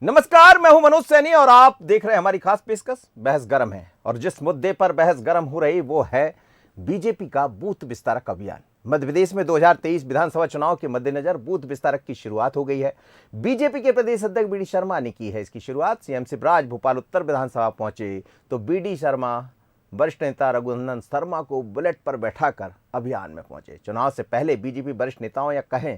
नमस्कार, मैं हूं मनोज सैनी और आप देख रहे हैं हमारी खास पेशकश बहस गरम है। और जिस मुद्दे पर बहस गरम हो रही वो है बीजेपी का बूथ विस्तारक अभियान। मध्य प्रदेश में 2023 विधानसभा चुनाव के मद्देनजर बूथ विस्तारक की शुरुआत हो गई है। बीजेपी के प्रदेश अध्यक्ष बीडी शर्मा ने की है इसकी शुरुआत। सीएम शिवराज भोपाल उत्तर विधानसभा पहुंचे तो बीडी शर्मा वरिष्ठ नेता रघुनंदन शर्मा को बुलेट पर बैठाकर अभियान में पहुंचे। चुनाव से पहले बीजेपी वरिष्ठ नेताओं या कहें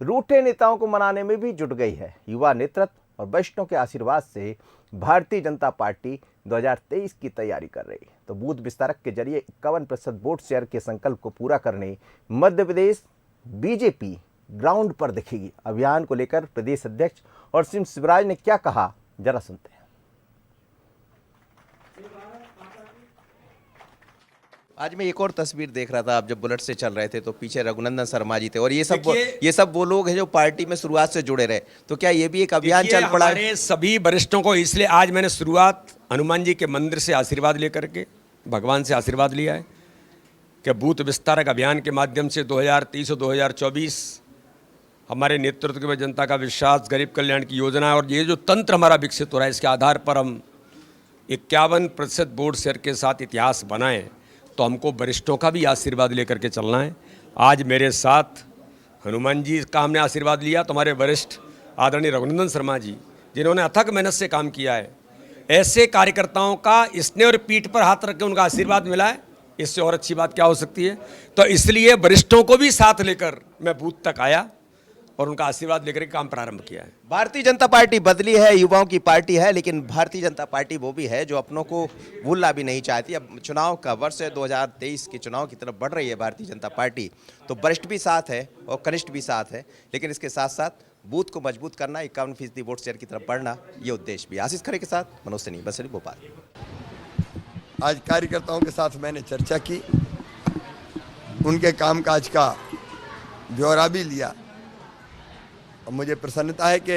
रूठे नेताओं को मनाने में भी जुट गई है। युवा नेतृत्व और वरिष्ठों के आशीर्वाद से भारतीय जनता पार्टी 2023 की तैयारी कर रही है। तो बूथ विस्तारक के जरिए 51% वोट शेयर के संकल्प को पूरा करने मध्य प्रदेश बीजेपी ग्राउंड पर दिखेगी। अभियान को लेकर प्रदेश अध्यक्ष और सीएम शिवराज ने क्या कहा, जरा सुनते हैं। आज मैं एक और तस्वीर देख रहा था, आप जब बुलेट से चल रहे थे तो पीछे रघुनंदन शर्मा जी थे और ये सब वो लोग हैं जो पार्टी में शुरुआत से जुड़े रहे। तो क्या ये भी एक अभियान चल पड़ा है? हमारे सभी वरिष्ठों को इसलिए आज मैंने शुरुआत हनुमान जी के मंदिर से आशीर्वाद लेकर के भगवान से आशीर्वाद लिया है कि बूथ विस्तारक अभियान के माध्यम से 2023 और 2024 हमारे नेतृत्व में जनता का विश्वास, गरीब कल्याण की योजना है और ये जो तंत्र हमारा विकसित हो रहा है इसके आधार पर हम 51% वोट शेयर के साथ इतिहास बनाएं। तो हमको वरिष्ठों का भी आशीर्वाद लेकर के चलना है। आज मेरे साथ हनुमान जी का हमने आशीर्वाद लिया तो हमारे वरिष्ठ आदरणीय रघुनंदन शर्मा जी, जिन्होंने अथक मेहनत से काम किया है, ऐसे कार्यकर्ताओं का स्नेह और पीठ पर हाथ रख के उनका आशीर्वाद मिला है, इससे और अच्छी बात क्या हो सकती है। तो इसलिए वरिष्ठों को भी साथ लेकर मैं बूथ तक आया और उनका आशीर्वाद लेकर के काम प्रारंभ किया है। भारतीय जनता पार्टी बदली है, युवाओं की पार्टी है, लेकिन भारतीय जनता पार्टी वो भी है जो अपनों को भूलना भी नहीं चाहती। अब चुनाव का वर्ष है, 2023 के चुनाव की तरफ बढ़ रही है भारतीय जनता पार्टी। तो वरिष्ठ भी साथ है और कनिष्ठ भी साथ है, लेकिन इसके साथ साथ बूथ को मजबूत करना, 51% वोट शेयर की तरफ बढ़ना, ये उद्देश्य भी। आशीष खरे के साथ मनोज सैनी, बसरी, भोपाल। आज कार्यकर्ताओं के साथ मैंने चर्चा की, उनके कामकाज का ब्यौरा भी लिया और मुझे प्रसन्नता है कि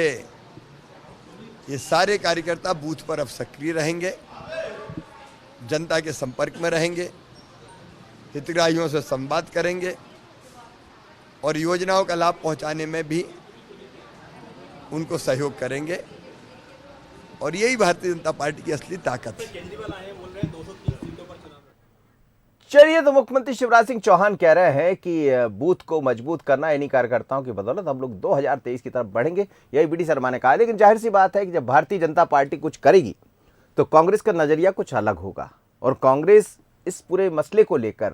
ये सारे कार्यकर्ता बूथ पर अब सक्रिय रहेंगे, जनता के संपर्क में रहेंगे, हितग्राहियों से संवाद करेंगे और योजनाओं का लाभ पहुंचाने में भी उनको सहयोग करेंगे। और यही भारतीय जनता पार्टी की असली ताकत है। चलिए, तो मुख्यमंत्री शिवराज सिंह चौहान कह रहे हैं कि बूथ को मजबूत करना, इन्हीं कार्यकर्ताओं की बदौलत हम लोग 2023 की तरफ बढ़ेंगे, यही बीडी शर्मा ने कहा। लेकिन जाहिर सी बात है कि जब भारतीय जनता पार्टी कुछ करेगी तो कांग्रेस का नजरिया कुछ अलग होगा। और कांग्रेस इस पूरे मसले को लेकर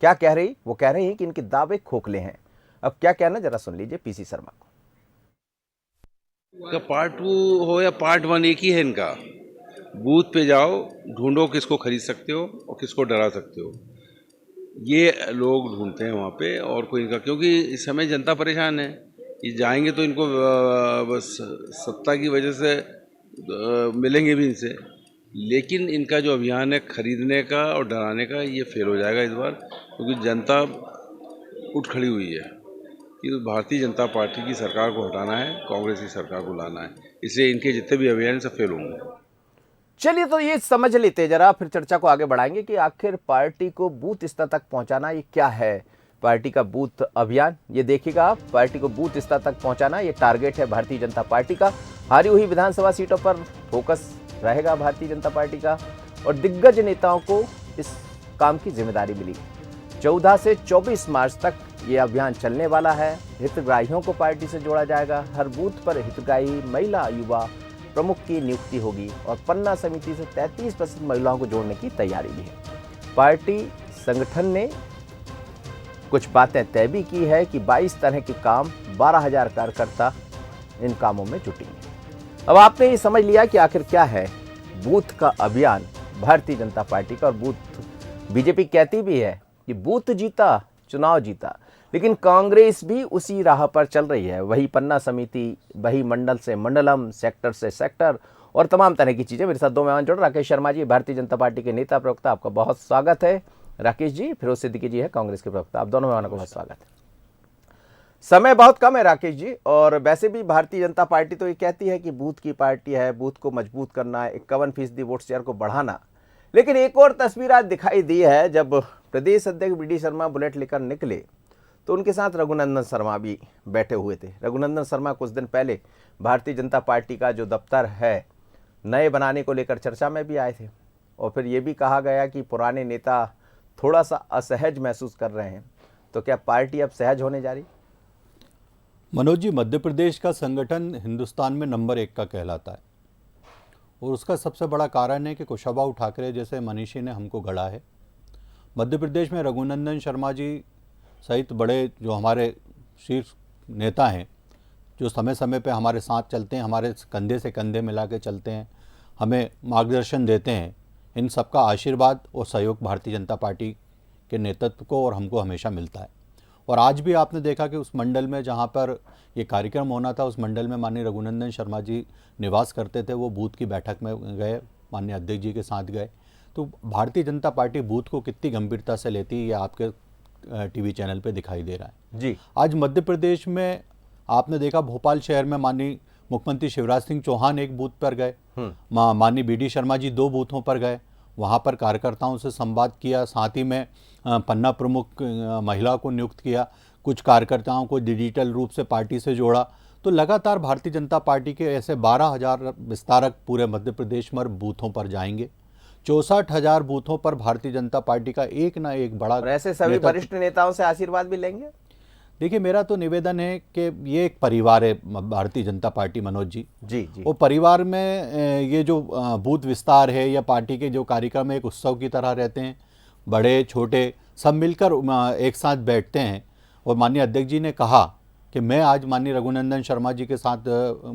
क्या कह रही, वो कह रही है कि इनके दावे खोखले हैं। अब क्या कहना, जरा सुन लीजिए पीसी शर्मा को। पार्ट 2 हो या पार्ट 1 एक ही है इनका। बूथ पे जाओ, ढूंढो किसको खरीद सकते हो और किसको डरा सकते हो, ये लोग ढूंढते हैं वहाँ पे। और कोई इनका, क्योंकि इस समय जनता परेशान है, ये जाएंगे तो इनको बस सत्ता की वजह से मिलेंगे भी इनसे, लेकिन इनका जो अभियान है खरीदने का और डराने का, ये फेल हो जाएगा इस बार। क्योंकि जनता उठ खड़ी हुई है कि भारतीय जनता पार्टी की सरकार को हटाना है, कांग्रेस की सरकार को लाना है, इसलिए इनके जितने भी अभियान सब फेल होंगे। चलिए, तो ये समझ लेते जरा, फिर चर्चा को आगे बढ़ाएंगे कि आखिर पार्टी को बूथ स्तर तक पहुंचाना ये क्या है। पार्टी का बूथ अभियान, ये देखिएगा आप, पार्टी को बूथ स्तर तक पहुंचाना ये टारगेट है भारतीय जनता पार्टी का। हारी हुई विधानसभा सीटों पर फोकस रहेगा भारतीय जनता पार्टी का और दिग्गज नेताओं को इस काम की जिम्मेदारी मिली। 14 से 24 मार्च तक ये अभियान चलने वाला है। हितग्राहियों को पार्टी से जोड़ा जाएगा। हर बूथ पर हितग्राही महिला, युवा प्रमुख की नियुक्ति होगी और पन्ना समिति से 33% महिलाओं को जोड़ने की तैयारी भी है। पार्टी संगठन ने कुछ बातें तय भी की है कि 22 तरह के काम, 12,000 कार्यकर्ता इन कामों में जुटेंगे। अब आपने ये समझ लिया कि आखिर क्या है बूथ का अभियान भारतीय जनता पार्टी का। और बूथ, बीजेपी कहती भी है कि बूथ जीता चुनाव जीता, लेकिन कांग्रेस भी उसी राह पर चल रही है। वही पन्ना समिति, वही मंडल से मंडलम, सेक्टर से सेक्टर और तमाम तरह की चीजें। मेरे साथ दो मेहमान जुड़, राकेश शर्मा जी भारतीय जनता पार्टी के नेता प्रवक्ता, आपका बहुत स्वागत है राकेश जी। फिरोज सिद्दीकी जी है कांग्रेस के प्रवक्ता, आप दोनों मेहमानों को बहुत स्वागत है। समय बहुत कम है राकेश जी, और वैसे भी भारतीय जनता पार्टी तो ये कहती है कि बूथ की पार्टी है, बूथ को मजबूत करना, 51% वोट शेयर को बढ़ाना। लेकिन एक और तस्वीर आज दिखाई दी है, जब प्रदेश अध्यक्ष बीडी शर्मा बुलेट लेकर निकले तो उनके साथ रघुनंदन शर्मा भी बैठे हुए थे। रघुनंदन शर्मा कुछ दिन पहले भारतीय जनता पार्टी का जो दफ्तर है नए बनाने को लेकर चर्चा में भी आए थे और फिर ये भी कहा गया कि पुराने नेता थोड़ा सा असहज महसूस कर रहे हैं। तो क्या पार्टी अब सहज होने जा रही? मनोज जी, मध्य प्रदेश का संगठन हिंदुस्तान में नंबर 1 का कहलाता है और उसका सबसे बड़ा कारण है कि कुशाभाऊ ठाकरे जैसे मनीषी ने हमको गढ़ा है। मध्य प्रदेश में रघुनंदन शर्मा जी सहित बड़े जो हमारे शीर्ष नेता हैं, जो समय समय पे हमारे साथ चलते हैं, हमारे कंधे से कंधे मिला के चलते हैं, हमें मार्गदर्शन देते हैं, इन सबका आशीर्वाद और सहयोग भारतीय जनता पार्टी के नेतृत्व को और हमको हमेशा मिलता है। और आज भी आपने देखा कि उस मंडल में जहाँ पर ये कार्यक्रम होना था, उस मंडल में माननीय रघुनंदन शर्मा जी निवास करते थे, वो बूथ की बैठक में गए, माननीय अध्यक्ष जी के साथ गए। तो भारतीय जनता पार्टी बूथ को कितनी गंभीरता से लेती है, ये आपके टीवी चैनल पे दिखाई दे रहा है जी। आज मध्य प्रदेश में आपने देखा, भोपाल शहर में माननीय मुख्यमंत्री शिवराज सिंह चौहान एक बूथ पर गए, माननीय BD शर्मा जी 2 बूथों पर गए, वहाँ पर कार्यकर्ताओं से संवाद किया, साथ ही में पन्ना प्रमुख महिला को नियुक्त किया, कुछ कार्यकर्ताओं को डिजिटल रूप से पार्टी से जोड़ा। तो लगातार भारतीय जनता पार्टी के ऐसे 12,000 विस्तारक पूरे मध्य प्रदेश में बूथों पर जाएंगे। 64,000 बूथों पर भारतीय जनता पार्टी का एक ना एक बड़ा और ऐसे सभी वरिष्ठ नेताओं से आशीर्वाद भी लेंगे। देखिए, मेरा तो निवेदन है कि ये एक परिवार है भारतीय जनता पार्टी, मनोज जी। जी जी। और परिवार में ये जो बूथ विस्तार है या पार्टी के जो कार्यक्रम एक उत्सव की तरह रहते हैं, बड़े छोटे सब मिलकर एक साथ बैठते हैं। और माननीय अध्यक्ष जी ने कहा कि मैं आज माननीय रघुनंदन शर्मा जी के साथ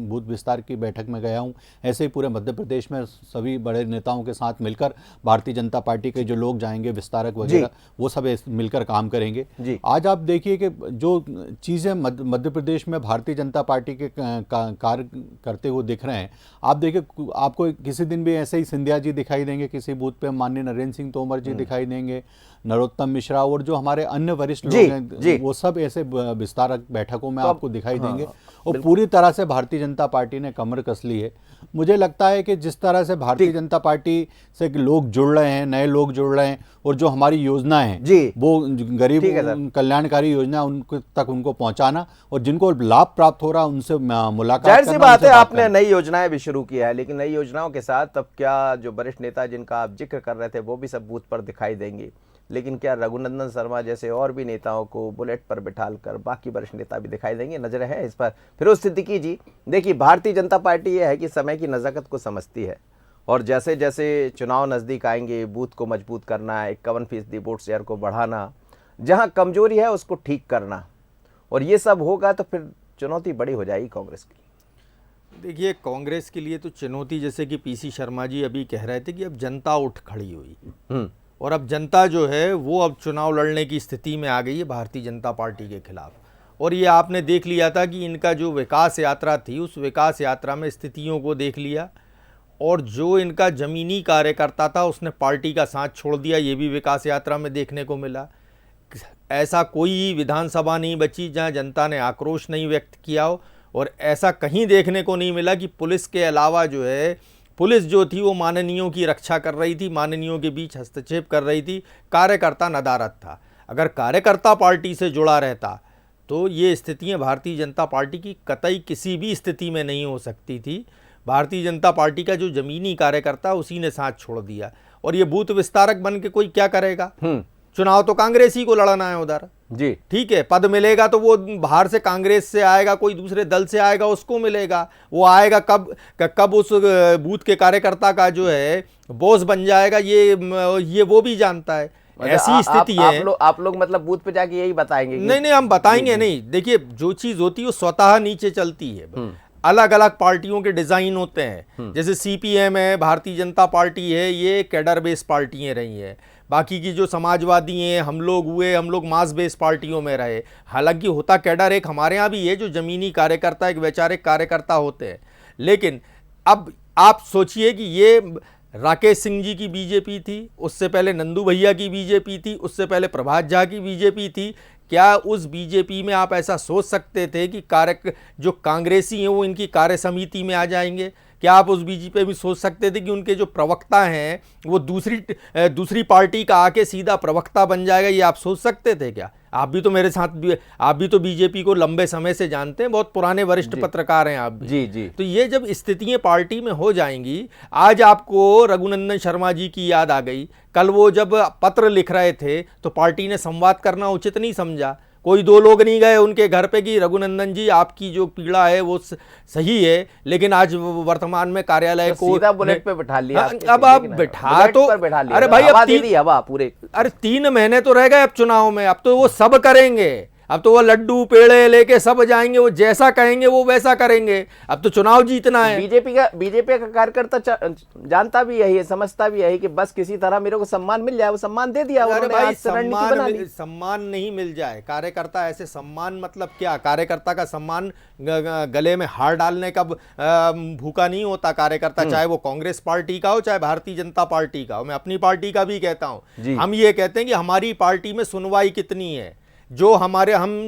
बूथ विस्तार की बैठक में गया हूं, ऐसे ही पूरे मध्य प्रदेश में सभी बड़े नेताओं के साथ मिलकर भारतीय जनता पार्टी के जो लोग जाएंगे विस्तारक वगैरह, वो सब मिलकर काम करेंगे जी। आज आप देखिए कि जो चीज़ें मध्य प्रदेश में भारतीय जनता पार्टी के कार्य करते हुए दिख रहे हैं, आप देखिए आपको किसी दिन भी ऐसे ही सिंधिया जी दिखाई देंगे, किसी बूथ पे माननीय नरेंद्र सिंह तोमर जी दिखाई देंगे, नरोत्तम मिश्रा और जो हमारे अन्य वरिष्ठ लोग हैं, वो सब ऐसे विस्तारक बैठकों में आपको दिखाई देंगे। और पूरी तरह से भारतीय जनता पार्टी ने कमर कस ली है। मुझे लगता है कि जिस तरह से भारतीय जनता पार्टी से लोग जुड़ रहे हैं, नए लोग जुड़ रहे हैं, और जो हमारी योजनाएं हैं वो गरीब कल्याणकारी योजना तक उनको पहुंचाना और जिनको लाभ प्राप्त हो रहा उनसे मुलाकात जाहिर सी बात है, आपने नई योजनाएं भी शुरू किया है, लेकिन नई योजनाओं के साथ अब क्या जो वरिष्ठ नेता जिनका आप जिक्र कर रहे थे वो भी सब बूथ पर दिखाई देंगे, लेकिन क्या रघुनंदन शर्मा जैसे और भी नेताओं को बुलेट पर बिठाकर बाकी वरिष्ठ नेता भी दिखाई देंगे? नजर है इस पर। फिरोज सिद्दीकी जी, देखिए भारतीय जनता पार्टी ये है कि समय की नज़ाकत को समझती है और जैसे जैसे चुनाव नज़दीक आएंगे बूथ को मजबूत करना, 51% वोट शेयर को बढ़ाना, जहां कमजोरी है उसको ठीक करना, और ये सब होगा तो फिर चुनौती बड़ी हो जाएगी कांग्रेस की। देखिए, कांग्रेस के लिए तो चुनौती, जैसे कि PC शर्मा जी अभी कह रहे थे कि अब जनता उठ खड़ी हुई और अब जनता जो है वो अब चुनाव लड़ने की स्थिति में आ गई है भारतीय जनता पार्टी के खिलाफ। और ये आपने देख लिया था कि इनका जो विकास यात्रा थी, उस विकास यात्रा में स्थितियों को देख लिया, और जो इनका ज़मीनी कार्यकर्ता था उसने पार्टी का साथ छोड़ दिया, ये भी विकास यात्रा में देखने को मिला। ऐसा कोई विधानसभा नहीं बची जहां जनता ने आक्रोश नहीं व्यक्त किया हो, और ऐसा कहीं देखने को नहीं मिला कि पुलिस के अलावा जो है, पुलिस जो थी वो माननीयों की रक्षा कर रही थी, माननीयों के बीच हस्तक्षेप कर रही थी, कार्यकर्ता नदारद था। अगर कार्यकर्ता पार्टी से जुड़ा रहता तो ये स्थितियां भारतीय जनता पार्टी की कतई किसी भी स्थिति में नहीं हो सकती थी। भारतीय जनता पार्टी का जो ज़मीनी कार्यकर्ता उसी ने साथ छोड़ दिया, और ये बूथ विस्तारक बन के कोई क्या करेगा? चुनाव तो कांग्रेस ही को लड़ना है उधर जी, ठीक है। पद मिलेगा तो वो बाहर से कांग्रेस से आएगा, कोई दूसरे दल से आएगा, उसको मिलेगा। वो आएगा कब उस बूथ के कार्यकर्ता का जो है बॉस बन जाएगा, ये वो भी जानता है। ऐसी स्थिति है। आप लोग मतलब बूथ पे जाके यही बताएंगे? नहीं, हम बताएंगे नहीं। देखिए, जो चीज होती है वो स्वतः नीचे चलती है। अलग अलग पार्टियों के डिजाइन होते हैं, जैसे CPM है, भारतीय जनता पार्टी है, ये कैडर बेस पार्टियां रही हैं। बाकी की जो समाजवादी हैं, हम लोग मास बेस पार्टियों में रहे। हालांकि होता कैडर एक हमारे यहाँ भी है, जो ज़मीनी कार्यकर्ता, एक वैचारिक कार्यकर्ता होते हैं। लेकिन अब आप सोचिए कि ये राकेश सिंह जी की बीजेपी थी, उससे पहले नंदू भैया की बीजेपी थी, उससे पहले प्रभात झा की बीजेपी थी। क्या उस बीजेपी में आप ऐसा सोच सकते थे कि जो कांग्रेसी हैं वो इनकी कार्य समिति में आ जाएंगे? क्या आप उस बीजेपी में सोच सकते थे कि उनके जो प्रवक्ता हैं वो दूसरी पार्टी का आके सीधा प्रवक्ता बन जाएगा? ये आप सोच सकते थे क्या? आप भी तो मेरे साथ भी, आप भी तो बीजेपी को लंबे समय से जानते हैं, बहुत पुराने वरिष्ठ पत्रकार हैं आप भी। जी जी। तो ये जब स्थितियां पार्टी में हो जाएंगी, आज आपको रघुनंदन शर्मा जी की याद आ गई, कल वो जब पत्र लिख रहे थे तो पार्टी ने संवाद करना उचित नहीं समझा, कोई 2 लोग नहीं गए उनके घर पे कि रघुनंदन जी आपकी जो पीड़ा है वो सही है, लेकिन आज वर्तमान में कार्यालय तो को सीधा बुलेट पे बैठा लिया। अब आप बैठा तो, अरे भाई अब दे दी हवा पूरे। अरे 3 महीने तो रह गए अब चुनाव में, अब तो वो सब करेंगे, अब तो वो लड्डू पेड़े लेके सब जाएंगे, वो जैसा कहेंगे वो वैसा करेंगे, अब तो चुनाव जीतना है। बीजेपी का कार्यकर्ता जानता भी यही है, समझता भी यही कि बस किसी तरह मेरे को सम्मान मिल जाए, वो सम्मान दे दिया। अरे भाई सम्मान नहीं मिल जाए, कार्यकर्ता ऐसे सम्मान मतलब क्या? कार्यकर्ता का सम्मान गले में हार डालने का भूखा नहीं होता कार्यकर्ता, चाहे वो कांग्रेस पार्टी का हो चाहे भारतीय जनता पार्टी का हो। मैं अपनी पार्टी का भी कहता हूं, हम ये कहते हैं कि हमारी पार्टी में सुनवाई कितनी है, जो हम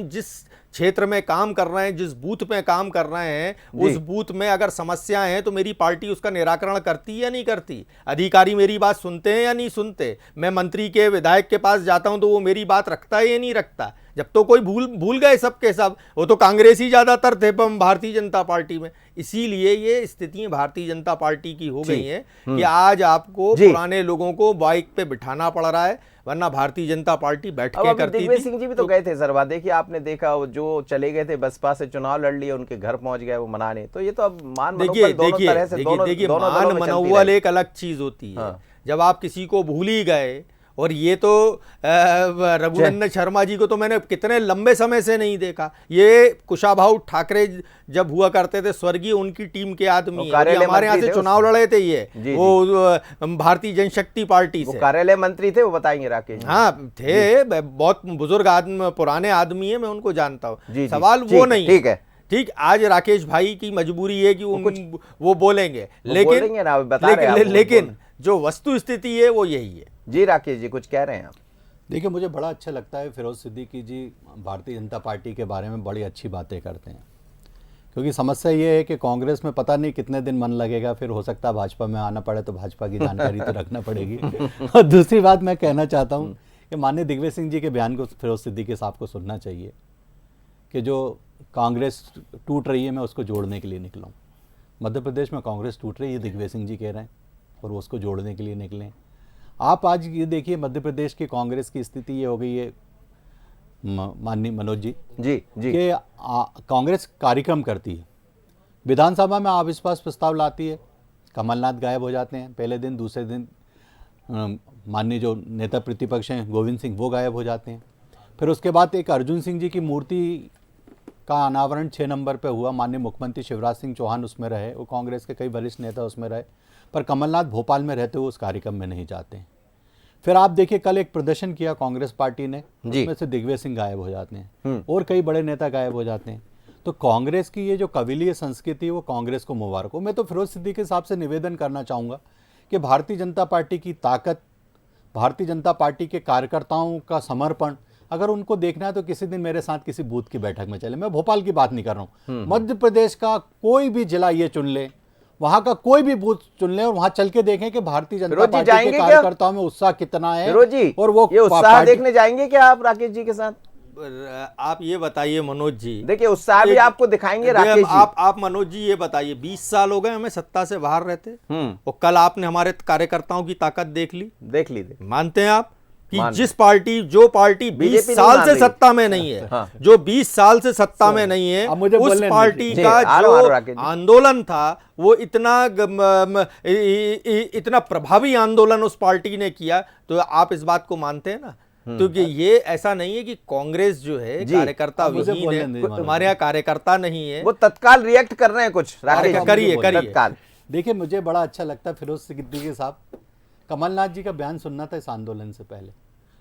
जिस क्षेत्र में काम कर रहे हैं, जिस बूथ में काम कर रहे हैं, उस बूथ में अगर समस्याएं हैं तो मेरी पार्टी उसका निराकरण करती है या नहीं करती? अधिकारी मेरी बात सुनते हैं या नहीं सुनते? मैं मंत्री के विधायक के पास जाता हूं तो वो मेरी बात रखता है या नहीं रखता? जब तो कोई भूल गए सब के सब, वो तो कांग्रेसी ज्यादातर थे भारतीय जनता पार्टी में। इसीलिए ये स्थितियां भारतीय जनता पार्टी की हो गई हैं कि आज आपको पुराने लोगों को बाइक पे बिठाना पड़ रहा है, वरना भारतीय जनता पार्टी बैठ के करती थी। दिग्विजय सिंह जी भी तो गए थे सरवा, देखिए आपने देखा जो चले गए थे बसपा से, चुनाव लड़ लिए, उनके घर पहुंच गए वो मनाने। तो ये तो अब मान देखिए मान मनोबल एक अलग चीज होती है। जब आप किसी को भूल ही गए, और ये तो रघुनंदन शर्मा जी को तो मैंने कितने लंबे समय से नहीं देखा। ये कुशाभाऊ ठाकरे जब हुआ करते थे स्वर्गीय, उनकी टीम के आदमी हमारे यहाँ से चुनाव लड़े थे, ये वो भारतीय जनशक्ति पार्टी से कार्यालय मंत्री थे, वो बताएंगे राकेश। हाँ थे, बहुत बुजुर्ग आदमी, पुराने आदमी है, मैं उनको जानता हूँ। सवाल वो नहीं, ठीक है ठीक। आज राकेश भाई की मजबूरी है कि वो बोलेंगे, लेकिन जो वस्तु स्थिति है वो यही है। जी राकेश जी कुछ कह रहे हैं आप? देखिए मुझे बड़ा अच्छा लगता है फिरोज सिद्दीकी जी भारतीय जनता पार्टी के बारे में बड़ी अच्छी बातें करते हैं, क्योंकि समस्या ये है कि कांग्रेस में पता नहीं कितने दिन मन लगेगा, फिर हो सकता है भाजपा में आना पड़े तो भाजपा की जानकारी तो रखना पड़ेगी। और दूसरी बात मैं कहना चाहता हूँ कि माननीय दिग्विजय सिंह जी के बयान को फिरोज सिद्दीकी साहब को सुनना चाहिए कि जो कांग्रेस टूट रही है मैं उसको जोड़ने के लिए निकला हूँ। मध्य प्रदेश में कांग्रेस टूट रही है, दिग्विजय सिंह जी कह रहे हैं, और वो उसको जोड़ने के लिए निकले। आप आज ये देखिए मध्य प्रदेश की कांग्रेस की स्थिति ये हो गई है माननीय मनोज जी कि कांग्रेस कार्यक्रम करती है, विधानसभा में अविश्वास प्रस्ताव लाती है, कमलनाथ गायब हो जाते हैं पहले दिन, दूसरे दिन माननीय जो नेता प्रतिपक्ष हैं गोविंद सिंह वो गायब हो जाते हैं। फिर उसके बाद एक अर्जुन सिंह जी की मूर्ति का अनावरण 6 नंबर पे हुआ, माननीय मुख्यमंत्री शिवराज सिंह चौहान उसमें रहे, वो कांग्रेस के कई वरिष्ठ नेता उसमें रहे, पर कमलनाथ भोपाल में रहते हुए उस कार्यक्रम में नहीं जाते हैं। फिर आप देखिए कल एक प्रदर्शन किया कांग्रेस पार्टी ने, उसमें से दिग्विजय सिंह गायब हो जाते हैं और कई बड़े नेता गायब हो जाते हैं। तो कांग्रेस की ये जो कबीलिय संस्कृति है वो कांग्रेस को मुबारक हो। मैं तो फिरोज सिद्दीकी साहब से निवेदन करना चाहूँगा कि भारतीय जनता पार्टी की ताकत, भारतीय जनता पार्टी के कार्यकर्ताओं का समर्पण, अगर उनको देखना है तो किसी दिन मेरे साथ किसी बूथ की बैठक में चले। मैं भोपाल की बात नहीं कर रहा हूँ, मध्य प्रदेश का कोई भी जिला ये चुन ले, वहां का कोई भी बूथ चुन ले और वहां चल के देखें कि भारतीय जनता पार्टी के कार्यकर्ताओं में उत्साह कितना है। और वो ये उत्साह देखने जाएंगे क्या आप राकेश जी के साथ? आप ये बताइए मनोज जी, देखिए उत्साह भी आपको दिखाएंगे राकेश जी। आप मनोज जी ये बताइए, 20 साल हो गए हमें सत्ता से बाहर रहते, और कल आपने हमारे कार्यकर्ताओं की ताकत देख ली। मानते हैं आप कि जो पार्टी 20 साल से सत्ता में नहीं है, जो 20 साल से सत्ता में नहीं है, उस पार्टी का जो आंदोलन था वो इतना प्रभावी आंदोलन उस पार्टी ने किया, तो आप इस बात को मानते हैं ना? क्योंकि ये ऐसा नहीं है कि कांग्रेस जो है कार्यकर्ता विहीन है, हमारे यहाँ कार्यकर्ता नहीं है, वो तत्काल रिएक्ट कर रहे हैं कुछ। करिए। देखिए मुझे बड़ा अच्छा लगता है फिरोज सिद्दीकी साहब, कमलनाथ जी का बयान सुनना था इस आंदोलन से पहले,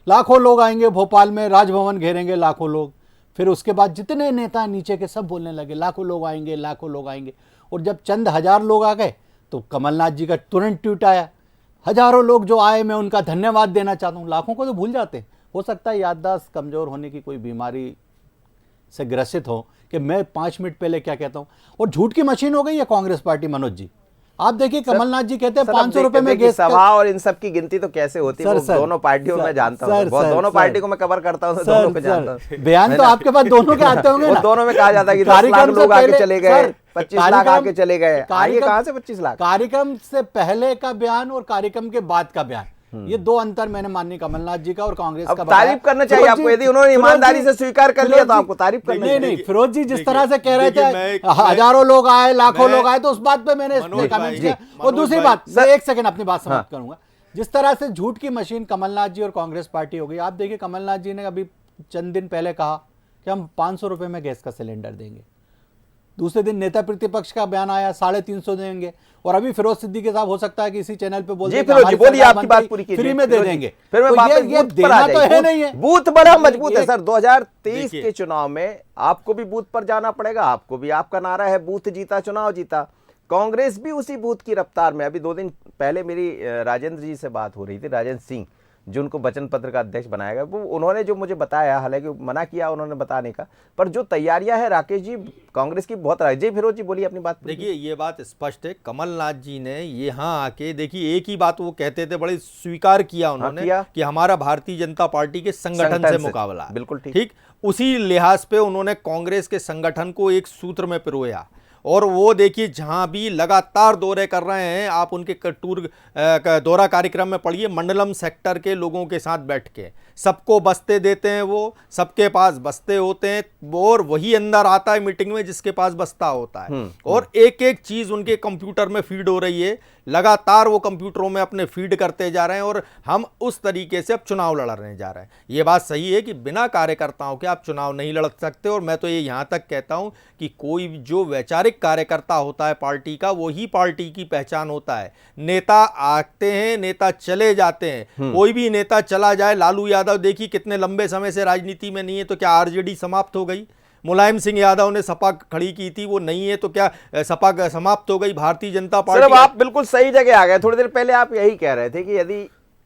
लाखों लोग आएंगे भोपाल में, राजभवन घेरेंगे लाखों लोग। फिर उसके बाद जितने नेता नीचे के सब बोलने लगे लाखों लोग आएंगे, लाखों लोग आएंगे। और जब चंद हजार लोग आ गए तो कमलनाथ जी का तुरंत ट्वीट आया, हजारों लोग जो आए मैं उनका धन्यवाद देना चाहता हूँ। लाखों को तो भूल जाते हैं, हो सकता है याददाश्त कमजोर होने की कोई बीमारी से ग्रसित हो कि मैं 5 मिनट पहले क्या कहता हूँ। और झूठ की मशीन हो गई है कांग्रेस पार्टी मनोज जी। आप देखिए कमलनाथ जी कहते हैं सर, 500 रुपए में देखिए, गैस का- सभा और इन सब की गिनती तो कैसे होती है, सर, वो सर, दोनों पार्टियों सर, में जानता सर, हूँ, बहुत सर, दोनों सर, पार्टी को मैं कवर करता हूँ, तो दोनों को जानता हूँ। बयान तो आपके पास दोनों के आते होंगे वो ना। दोनों में कहा जाता है कि 10 लाख कार्यक्रम से लोग आके पहले- चले गए, सर, 25 लाख कार्यक्रम- आके चले गए, आइए कार्यक्रम- कहाँ से 25 लाख? कार्यक्रम से पहले का बयान और कार्यक्रम के बाद का बयान, ये दो अंतर मैंने माननीय कमलनाथ जी का और कांग्रेस अब का बताया। तारीफ करना चाहिए फिरोज आपको, जी- यदि उन्होंने फिरोज ईमानदारी जी- से स्वीकार कर लिया तो फिरोज जी- आपको तारीफ करना नहीं चाहिए। नहीं, फिरोज जी जिस तरह से कह रहे देखिए, थे मैं- हजारों लोग आए, लाखों मैं- लोग आए, तो उस बात पे मैंने मनोज कमेंट भाई, किया। जी, और मनोज दूसरी भाई, बात, मैं सर- एक सेकंड अपनी बात समाप्त करूंगा। जिस तरह से झूठ की मशीन कमलनाथ जी और कांग्रेस पार्टी हो गई, आप देखिए कमलनाथ जी ने अभी चंद दिन पहले कहा कि हम 500 रुपए में गैस का सिलेंडर देंगे, दूसरे दिन नेता प्रतिपक्ष का बयान आया 350 देंगे, और अभी फिरोज सिद्दीकी साहब हो सकता है कि इसी चैनल पे बोल जी दें कि फिरोज जी हमारी बोलिए, सरकार आपकी बात मंत्री पूरी कीजिए। फ्री में दे फिरोज जी, देंगे। फिर मैं तो वापस ये बूथ पर देना आ तो है जाइए। नहीं है। बूथ बड़ा मजबूत है ये- सर, 2023 देखिए। के चुनाव में आपको भी बूथ पर जाना पड़ेगा, आपको भी, आपका नारा है बूथ जीता चुनाव जीता। कांग्रेस भी उसी बूथ की रफ्तार में, अभी 2 दिन पहले मेरी राजेंद्र जी से बात हो रही थी, राजेंद्र सिंह जो उनको वचन पत्र का अध्यक्ष बनाया गया, वो उन्होंने जो मुझे बताया, हालांकि मना किया उन्होंने बताने का, पर जो तैयारियां हैं राकेश जी कांग्रेस की बहुत रहा है। जी फिरोज जी बोलिए अपनी बात। देखिए ये बात स्पष्ट है, कमलनाथ जी ने यहाँ आके देखिए एक ही बात वो कहते थे, बड़े स्वीकार किया उन्होंने किया। कि हमारा भारतीय जनता पार्टी के संगठन संगठन से से, मुकाबला है। बिल्कुल ठीक। ठीक, उसी लिहाज पे उन्होंने कांग्रेस के संगठन को एक सूत्र में पिरोया, और वो देखिए जहां भी लगातार दौरे कर रहे हैं, आप उनके टूर दौरा कार्यक्रम में पढ़िए, मंडलम सेक्टर के लोगों के साथ बैठ के सबको बस्ते देते हैं, वो सबके पास बस्ते होते हैं, और वही अंदर आता है मीटिंग में जिसके पास बस्ता होता है, और एक एक चीज उनके कंप्यूटर में फीड हो रही है, लगातार वो कंप्यूटरों में अपने फीड करते जा रहे हैं, और हम उस तरीके से अब चुनाव लड़ने जा रहे हैं। ये बात सही है कि बिना कार्यकर्ताओं के आप चुनाव नहीं लड़ सकते, और मैं तो ये यहाँ तक कहता हूँ कि कोई जो वैचारिक कार्यकर्ता होता है पार्टी का, वही पार्टी की पहचान होता है। नेता आते हैं, नेता चले जाते हैं, कोई भी नेता चला जाए, लालू यादव देखिए कितने लंबे समय से राजनीति में नहीं है, तो क्या आरजेडी समाप्त हो गई? मुलायम सिंह यादव ने सपा खड़ी की थी, वो नहीं है, तो क्या सपा समाप्त हो गई? भारतीय जनता सर अब पार्टी आप बिल्कुल सही जगह आ गए। थोड़ी देर पहले आप यही कह रहे थे कि यदि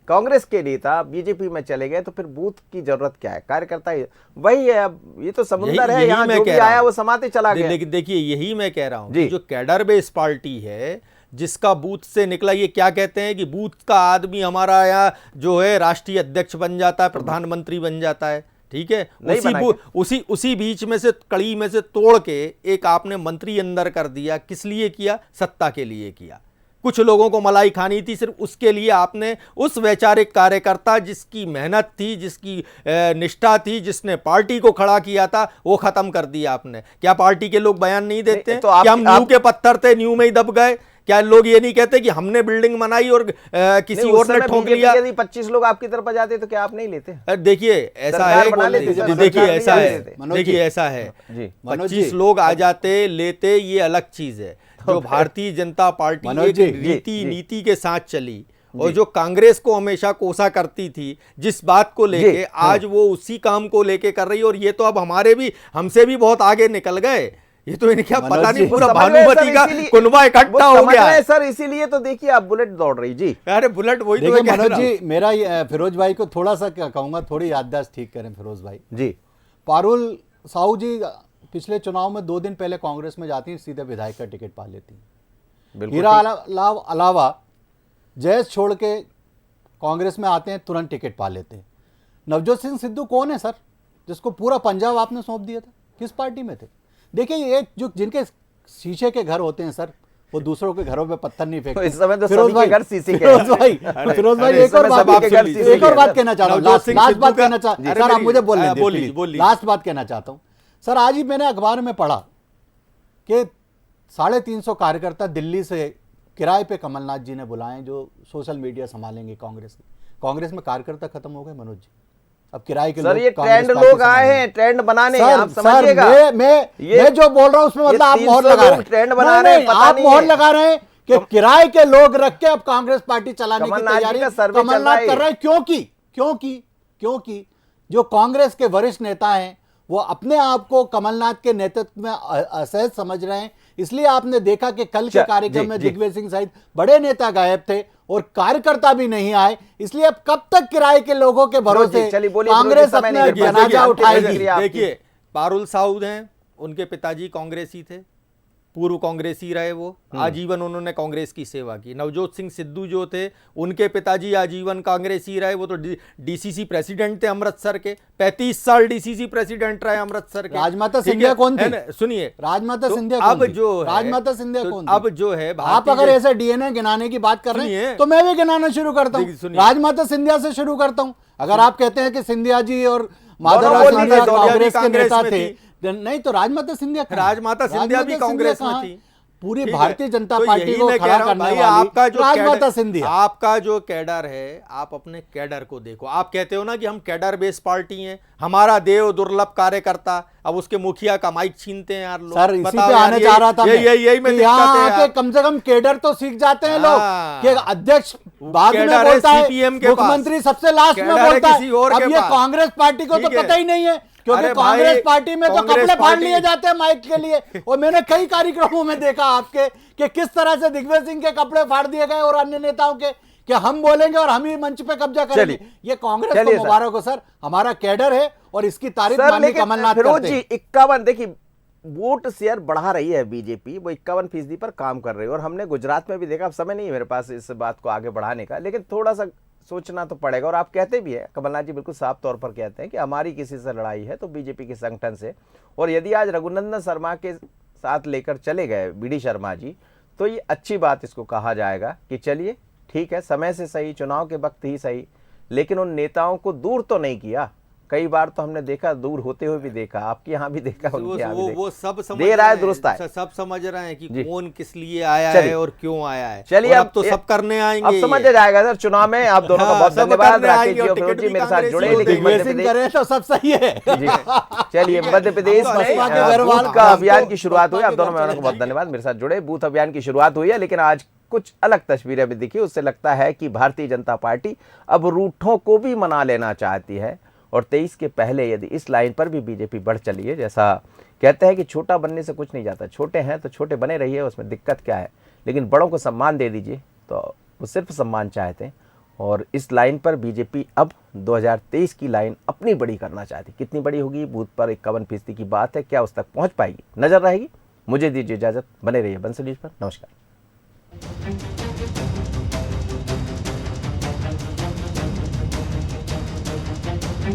कांग्रेस के नेता बीजेपी में चले गए तो फिर बूथ की जरूरत क्या है, कार्यकर्ता वही है। अब ये तो समुंदर है, यहाँ जो भी आया वो समाते चला गया। लेकिन देखिए यही मैं कह रहा हूं जी। कि जो कैडर बेस पार्टी है, जिसका बूथ से निकला, ये क्या कहते हैं कि बूथ का आदमी हमारा यहाँ जो है राष्ट्रीय अध्यक्ष बन जाता है, प्रधानमंत्री बन जाता है, ठीक है, उसी बीच में से कड़ी में से तोड़ के एक आपने मंत्री अंदर कर दिया। किस लिए किया? सत्ता के लिए किया। कुछ लोगों को मलाई खानी थी, सिर्फ उसके लिए आपने उस वैचारिक कार्यकर्ता जिसकी मेहनत थी, जिसकी निष्ठा थी, जिसने पार्टी को खड़ा किया था, वो खत्म कर दिया आपने। क्या पार्टी के लोग बयान नहीं देते? तो आप- क्या हम नींव के पत्थर थे, नींव में ही दब गए? क्या लोग ये नहीं कहते कि हमने बिल्डिंग बनाई और किसी और ने ठोक लिया? यदि 25 लोग आपकी तरफ आ जाते तो क्या आप नहीं लेते? देखिए ऐसा सरकार है, बना लेती, सर, देखिए सरकार ऐसा नहीं है, लेते। मनोज जी। देखिए ऐसा है, जी। मनोज 25 जी। लोग आ जाते लेते, ये अलग चीज है। जो भारतीय जनता पार्टी मनोज एक जी, रीति जी। नीति के साथ चली, और जो कांग्रेस को हमेशा कोसा करती थी जिस बात को लेके, आज वो उसी काम को लेके कर रही है। और ये तो अब हमसे भी बहुत आगे निकल गए। ये तो इन्हें क्या मनोज पता जी, नहीं, पूरा समझ गए भानुमती सर, का इसीलिए- कुनबा इकट्ठा वो हो समझ गया रहे हैं है। सर, इसीलिए तो देखिए आप बुलेट दौड़ रही। जी अरे बुलेट वही तो देखिए मैं कह मनोज रहा हूं। जी, मेरा फिरोज भाई को थोड़ा सा क्या कहूंगा, थोड़ी याददाश्त ठीक करें फिरोज भाई। जी पारुल साहू जी पिछले चुनाव में 2 दिन पहले कांग्रेस में जाती हैं, सीधे विधायक का टिकट पा लेती हैं। बिल्कुल हीरा ठीक। अलावा जयेश छोड़ के कांग्रेस में आते हैं, तुरंत टिकट पा लेते हैं। नवजोत सिंह सिद्धू कौन है सर, जिसको पूरा पंजाब आपने सौंप दिया था? किस पार्टी में थे? देखिए ये जो जिनके शीशे के घर होते हैं सर, वो दूसरों के घरों पे पत्थर नहीं फेंकते। इस समय तो फिरोज सभी भाई, के घर शीशे के फिरोज हैं। भाई, फिरोज भाई एक और बात सभी के घर शीशे एक और के बात हैं। कहना चाहता हूँ, नवजोत लास्ट सिंह बात सिद्धू कहना का- चाहता अरे सर, आप मेरी- मुझे बोलने बोलिए, दीजिए, बोलिए। लास्ट बात कहना चाहता हूँ सर। आज ही मैंने अखबार में पढ़ा कि 350 कार्यकर्ता दिल्ली से किराए पे कमलनाथ जी ने बुलाए, जो सोशल मीडिया संभालेंगे कांग्रेस में कार्यकर्ता खत्म हो गए मनोज जी। अब किराए के सर लोग ये कांग्रेस ट्रेंड पार्टी लोग आए संभालेंगे। हैं, ट्रेंड बनाने, सर, आप समझिएगा। मैं जो बोल रहा हूं उसमें मतलब आप 300 मोहर लगा रहे लोग हैं, ट्रेंड बना रहे हैं, पता आप नहीं मोहर है। लगा रहे हैं कि किराए के लोग रख के अब कांग्रेस पार्टी चलाने की कमलनाथ जी तैयारी का सर्वे चल रहा कमलनाथ है। कर रहे हैं। क्योंकि जो कांग्रेस के वरिष्ठ नेता हैं वो अपने आप को कमलनाथ के नेतृत्व में असहज समझ रहे हैं। इसलिए आपने देखा कि कल के कार्यक्रम में दिग्विजय सिंह सहित बड़े नेता गायब थे और कार्यकर्ता भी नहीं आए। इसलिए अब कब तक किराए के लोगों के भरोसे कांग्रेस अपना जनाजा उठाएगी? देखिए पारुल साहू हैं, उनके पिताजी कांग्रेसी थे, पूर्व कांग्रेसी रहे वो, आजीवन उन्होंने कांग्रेस की सेवा की। नवजोत सिंह सिद्धू जो थे, उनके पिताजी आजीवन कांग्रेसी रहे, वो तो डीसीसी प्रेसिडेंट थे अमृतसर के, 35 साल डीसीसी प्रेसिडेंट रहे अमृतसर के। राजमाता ठीक है? सिंधिया कौन थी? है ना? सुनिए, राजमाता तो सिंधिया अब कौन थी? जो है- राजमाता सिंधिया तो कौन थी? अब जो है आप भारतीय अगर ऐसे डीएनए गिनाने की बात कर रहे सुनिए। हैं तो मैं भी गिनाना शुरू करता देखिए, हूँ। सुनिए। राजमाता सिंधिया से शुरू करता हूँ। अगर आप कहते हैं कि सिंधिया जी और दोनों माधवराव बोलिए, सिंधिया दोनों कांग्रेस के कांग्रेस नेता में थे, थी। नहीं तो राजमाता सिंधिया कहाँ? राजमाता सिंधिया भी राजमाता कांग्रेस में कहाँ? थी। पूरी ठीक है? भारतीय जनता तो पार्टी यही को मैं कह खड़ा रहा हूं, करने भाई, वाली आपका जो राजमाता कैडर- सिंधिया। आपका जो कैडर है, आप अपने कैडर को देखो। आप कहते हो ना कि हम कैडर बेस पार्टी हैं, हमारा देव दुर्लभ कार्यकर्ता, अब उसके मुखिया का माइक छीनते हैं यार लोग। सर इसी बताओ पे यार, आने चाह रहा था मैं यही में कि दिक्कत यहाँ है आके यार। कम से कम केडर तो सीख जाते हैं लोग हाँ। कि अध्यक्ष बाद में केडर है बोलता है, CPM के मुख्यमंत्री सबसे लास्ट में केडर है बोलता किसी और है। के अब ये पास। कांग्रेस पार्टी को तो ठीक है। पता ही नहीं है, क्योंकि अरे भाई, कांग्रेस पार्टी में तो कांग्रेस कपड़े फाड़ पार्टी- लिए जाते हैं माइक के लिए। और मैंने कई कार्यक्रमों में देखा आपके कि किस तरह से दिग्विजय सिंह के कपड़े फाड़ दिए गए और अन्य नेताओं के, कि हम बोलेंगे और हम ही मंच पे कब्जा करेंगे। चलिए। ये कांग्रेस चलिए को सर। मुबारक हो सर, हमारा कैडर है और इसकी तारीफ सर माननीय लेकिन कमलनाथ फिरोज करते जी हैं। 51 देखिए वोट शेयर बढ़ा रही है बीजेपी, वो 51% पर काम कर रही है। और हमने गुजरात में भी देखा, अब समय नहीं है मेरे पास इस बात को आगे बढ़ाने का, लेकिन थोड़ा सा सोचना तो पड़ेगा। और आप कहते भी हैं, कमलनाथ जी बिल्कुल साफ तौर पर कहते हैं कि हमारी किसी से लड़ाई है तो बीजेपी के संगठन से। और यदि आज रघुनंदन शर्मा के साथ लेकर चले गए बीडी शर्मा जी, तो ये अच्छी बात इसको कहा जाएगा कि चलिए ठीक है, समय से सही, चुनाव के वक्त ही सही, लेकिन उन नेताओं को दूर तो नहीं किया। कई बार तो हमने देखा, दूर होते हुए भी देखा, आपके यहाँ भी देखा, उनके यहाँ भी देखा। वो सब समझ देर रहे आए हैं, दुरुस्त आए। सब समझ रहे हैं कि जी। कौन किस लिए आया चलिए। है और क्यों आया है। चलिए और अब अब तो सब करने आएंगे। अब समझ जाएगा सर चुनाव में। आप दोनों का हाँ, बहुत सब धन्यवाद। करने राकेश आएंगे जी और और फिरोज टिकट जी भी मेरे साथ कांग्रेस जुड़े, ही लेकिन देगी। मध्य दिग्विजय सिंह प्रदेश करे तो सब सही है। जी चलिए मध्य प्रदेश हम तो में बसपा के घर वाले- बूथ का हम अभियान तो की शुरुआत हुई। आप बसपा के दोनों घर में को बहुत चले धन्यवाद, मेरे साथ जुड़े। बूथ अभियान की शुरुआत हुई है, लेकिन आज कुछ अलग तस्वीरें भी दिखी। उससे लगता है कि भारतीय जनता पार्टी अब रूठों को भी मना लेना चाहती है। और 23 के पहले यदि इस लाइन पर भी बीजेपी बढ़ चली है, जैसा कहते हैं कि छोटा बनने से कुछ नहीं जाता, छोटे हैं तो छोटे बने रहिए, उसमें दिक्कत क्या है, लेकिन बड़ों को सम्मान दे दीजिए, तो वो सिर्फ सम्मान चाहते हैं। और इस लाइन पर बीजेपी अब 2023 की लाइन अपनी बड़ी करना चाहती। कितनी बड़ी होगी, बूथ पर 51% की बात है, क्या उस तक पहुंच पाएगी, नजर रहेगी। मुझे दीजिए इजाजत, बने रहिए बंसल न्यूज़ पर। नमस्कार।